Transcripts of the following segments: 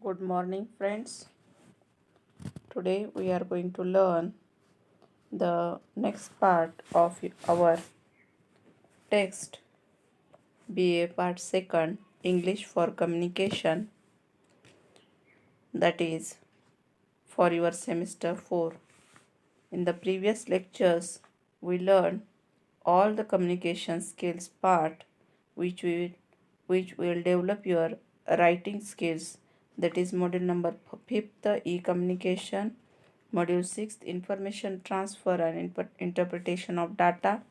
Good morning, friends. Today we are going to learn the next part of our text, BA Part 2, English for Communication, that is for your semester 4. In the previous lectures, we learned all the communication skills part which will develop your writing skills, that is module number 5th e-communication, module 6th information transfer and interpretation of data,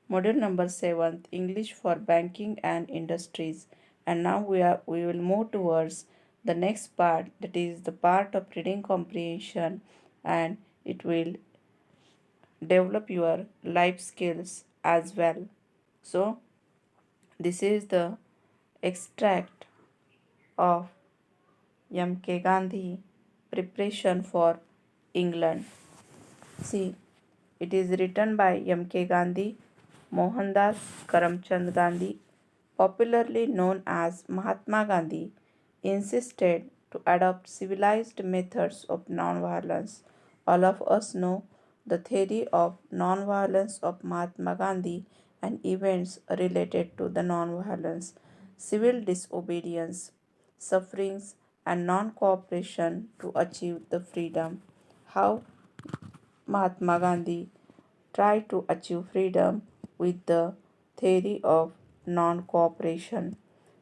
module number 7th English for banking and industries. And now we will move towards the next part, that is the part of reading comprehension, and it will develop your life skills as well. So this is the extract of M.K. Gandhi, Preparation for England. See, it is written by M.K. Gandhi, Mohandas Karamchand Gandhi, popularly known as Mahatma Gandhi, insisted to adopt civilized methods of nonviolence. All of us know the theory of nonviolence of Mahatma Gandhi and events related to the nonviolence, civil disobedience, sufferings, and non cooperation to achieve the freedom. How Mahatma Gandhi tried to achieve freedom with the theory of non cooperation.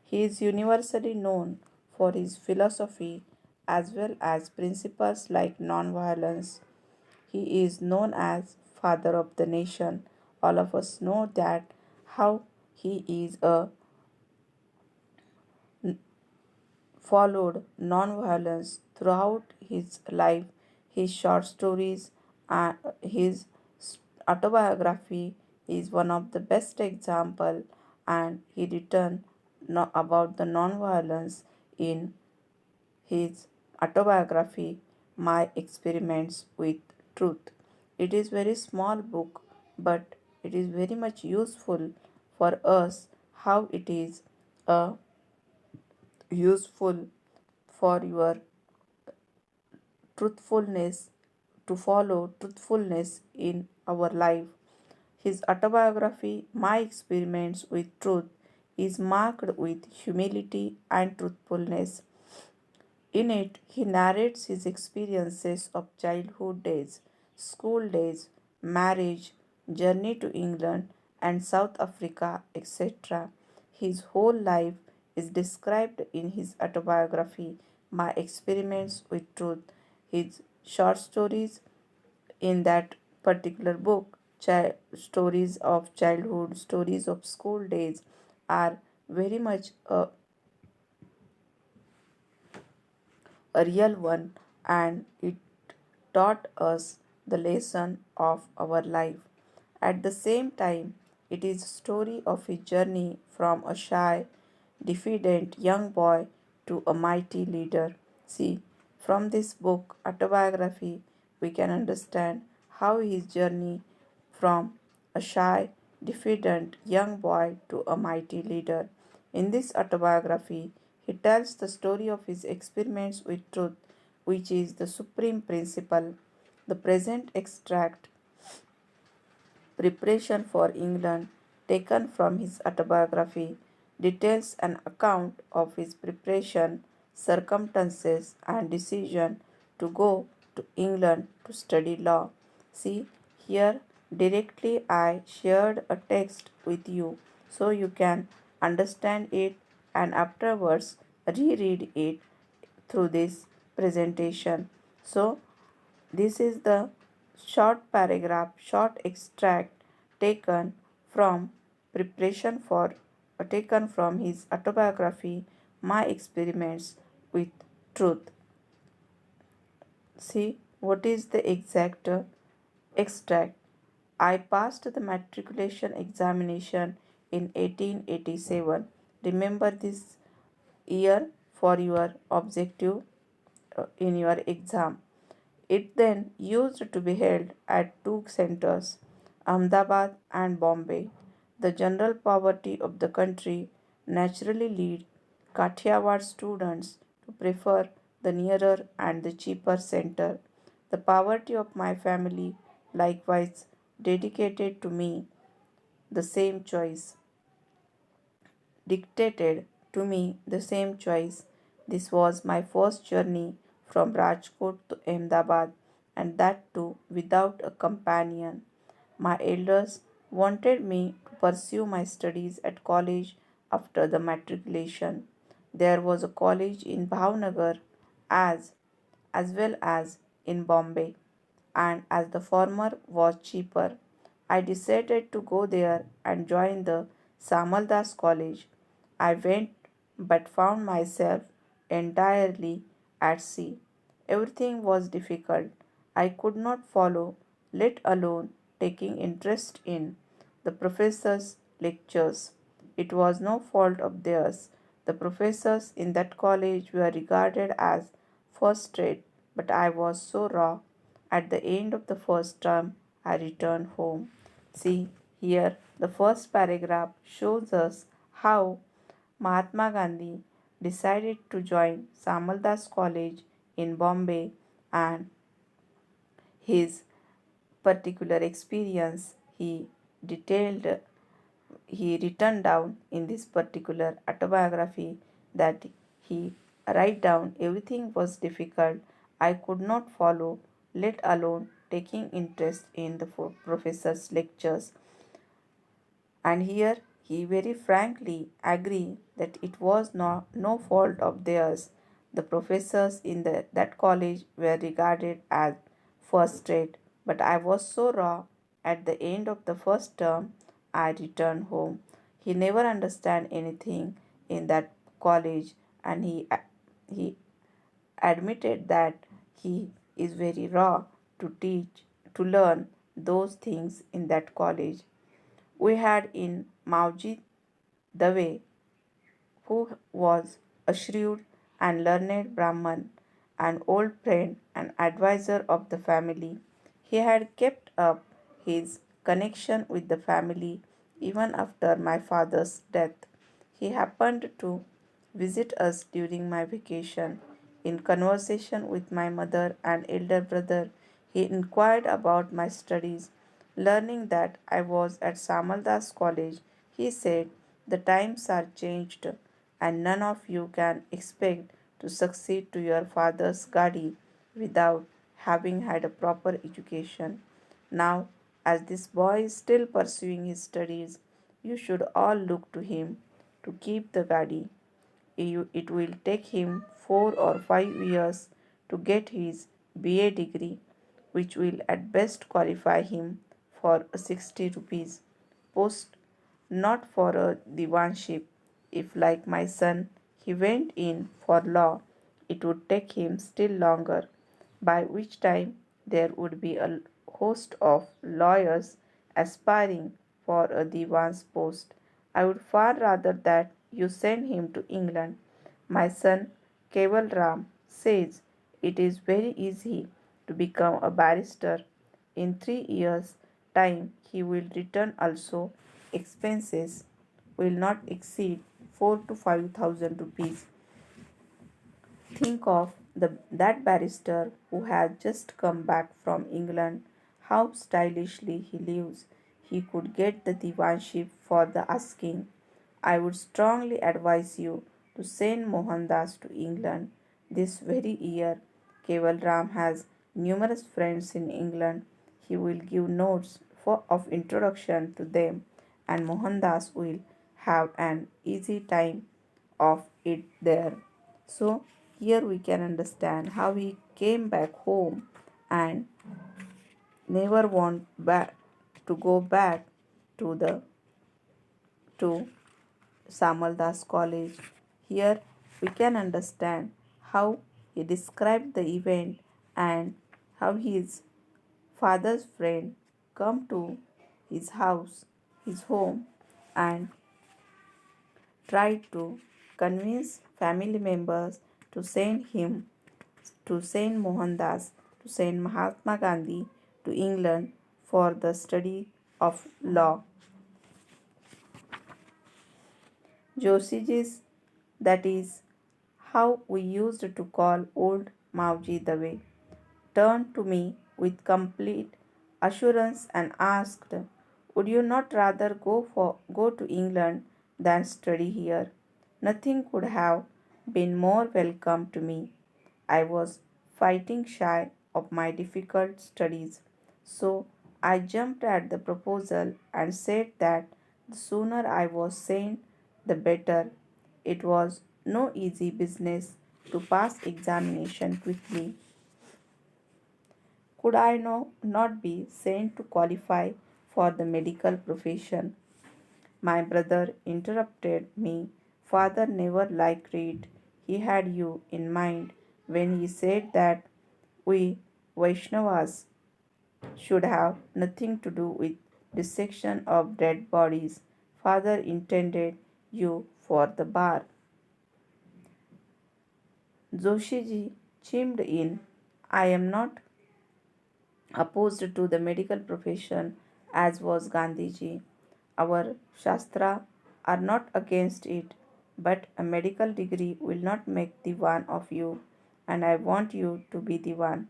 He is universally known for his philosophy as well as principles like non-violence. He is known as father of the nation. All of us know that how he is a followed non-violence throughout his life. His short stories and his autobiography is one of the best example, and he written about the non-violence in his autobiography, My Experiments with Truth. It is very small book, but it is very much useful for us, how it is useful for your truthfulness, to follow truthfulness in our life. His autobiography, My Experiments with Truth, is marked with humility and truthfulness. In it, he narrates his experiences of childhood days, school days, marriage, journey to England and South Africa, etc. His whole life is described in his autobiography, My Experiments with Truth. His short stories in that particular book, stories of childhood, stories of school days, are very much a real one, and it taught us the lesson of our life. At the same time, it is a story of his journey from a shy, diffident young boy to a mighty leader. See, from this book, autobiography, we can understand how his journey from a shy, diffident young boy to a mighty leader. In this autobiography, he tells the story of his experiments with truth, which is the supreme principle. The present extract, Preparation for England, taken from his autobiography, details an account of his preparation, circumstances, and decision to go to England to study law. See, here directly I shared a text with you so you can understand it and afterwards reread it through this presentation. So, this is the short paragraph, short extract taken from preparation for taken from his autobiography, My Experiments with Truth. See what is the exact extract. I passed the matriculation examination in 1887. Remember this year for your objective in your exam. It then used to be held at two centers, Ahmedabad and Bombay. The general poverty of the country naturally led Kathiawar students to prefer the nearer and the cheaper center. The poverty of my family likewise dedicated to me the same choice, dictated to me the same choice. This was my first journey from Rajkot to Ahmedabad, and that too without a companion. My elders wanted me to pursue my studies at college after the matriculation. There was a college in Bhavnagar as as well as in Bombay, and as the former was cheaper, I decided to go there and join the Samaldas College. I went but found myself entirely at sea. Everything was difficult. I could not follow, let alone taking interest in, the professors' lectures. It was no fault of theirs. The professors in that college were regarded as first rate, but I was so raw. At the end of the first term, I returned home. See, here the first paragraph shows us how Mahatma Gandhi decided to join Samaldas College in Bombay, and his particular experience detailed he written down in this particular autobiography, that he write down everything was difficult. I could not follow, let alone taking interest in the professor's lectures. And here he very frankly agreed that it was no fault of theirs. The professors in that college were regarded as first rate, but I was so raw. At the end of the first term, I returned home. He never understand anything in that college, and he admitted that he is very raw to learn those things in that college. We had in Mauji Dave, who was a shrewd and learned Brahman, an old friend and adviser of the family. He had kept up his connection with the family even after my father's death. He happened to visit us during my vacation. In conversation with my mother and elder brother, he inquired about my studies. Learning that I was at Samaldas College, he said, "The times are changed, and none of you can expect to succeed to your father's Gadi without having had a proper education. Now, as this boy is still pursuing his studies, you should all look to him to keep the Gadi. It will take him 4 or 5 years to get his BA degree, which will at best qualify him for a 60 rupees post, not for a diwanship. If, like my son, he went in for law, it would take him still longer, by which time there would be a host of lawyers aspiring for a diwan's post. I would far rather that you send him to England. My son Keval Ram says it is very easy to become a barrister. In 3 years' time he will return also. Expenses will not exceed 4 to 5,000 rupees. Think of that barrister who has just come back from England, how stylishly he lives. He could get the divanship for the asking. I would strongly advise you to send Mohandas to England this very year. Keval Ram has numerous friends in England. He will give notes of introduction to them, and Mohandas will have an easy time of it there. So, here we can understand how he came back home and never want back to go back to the to Samaldas College. Here we can understand how he described the event and how his father's friend come to his house, his home, and tried to convince family members to send him, to send Mohandas, to send Mahatma Gandhi to England for the study of law. Joshiji's, that is how we used to call old Mauji the way, turned to me with complete assurance and asked, "Would you not rather go to England than study here?" Nothing could have been more welcome to me. I was fighting shy of my difficult studies, so I jumped at the proposal and said that the sooner I was sane, the better. It was no easy business to pass examination quickly. Could I not be sent to qualify for the medical profession? My brother interrupted me. Father never liked it. He had you in mind when he said that we Vaishnavas should have nothing to do with dissection of dead bodies. Father intended you for the bar. Joshiji chimed in. I am not opposed to the medical profession, as was Gandhiji. Our Shastra are not against it, but a medical degree will not make the one of you, and I want you to be the one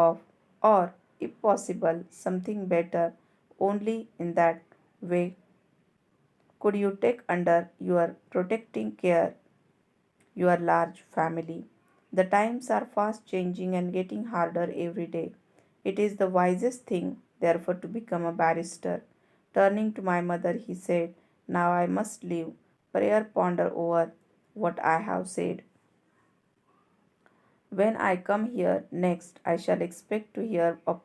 of, or if possible, something better. Only in that way could you take under your protecting care your large family. The times are fast changing and getting harder every day. It is the wisest thing, therefore, to become a barrister. Turning to my mother, he said, now I must leave. Prayer ponder over what I have said. When I come here next, I shall expect to hear of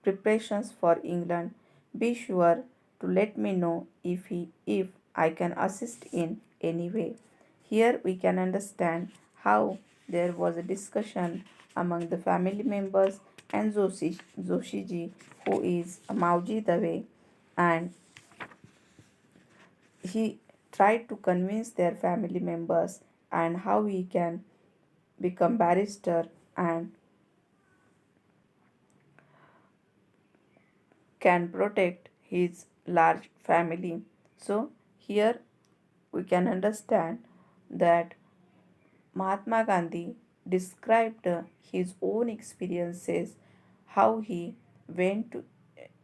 preparations for England. Be sure to let me know if I can assist in any way. Here we can understand how there was a discussion among the family members and Zoshiji, who is a Mauji Dave, and he tried to convince their family members and how he can become barrister and can protect his large family. So, here we can understand that Mahatma Gandhi described his own experiences, how he went to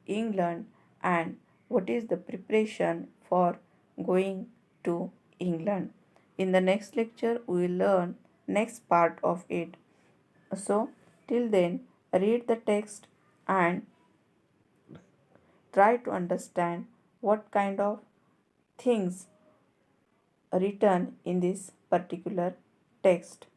England and what is the preparation for going to England. In the next lecture, we will learn next part of it. So, till then, read the text and try to understand what kind of things written in this particular text.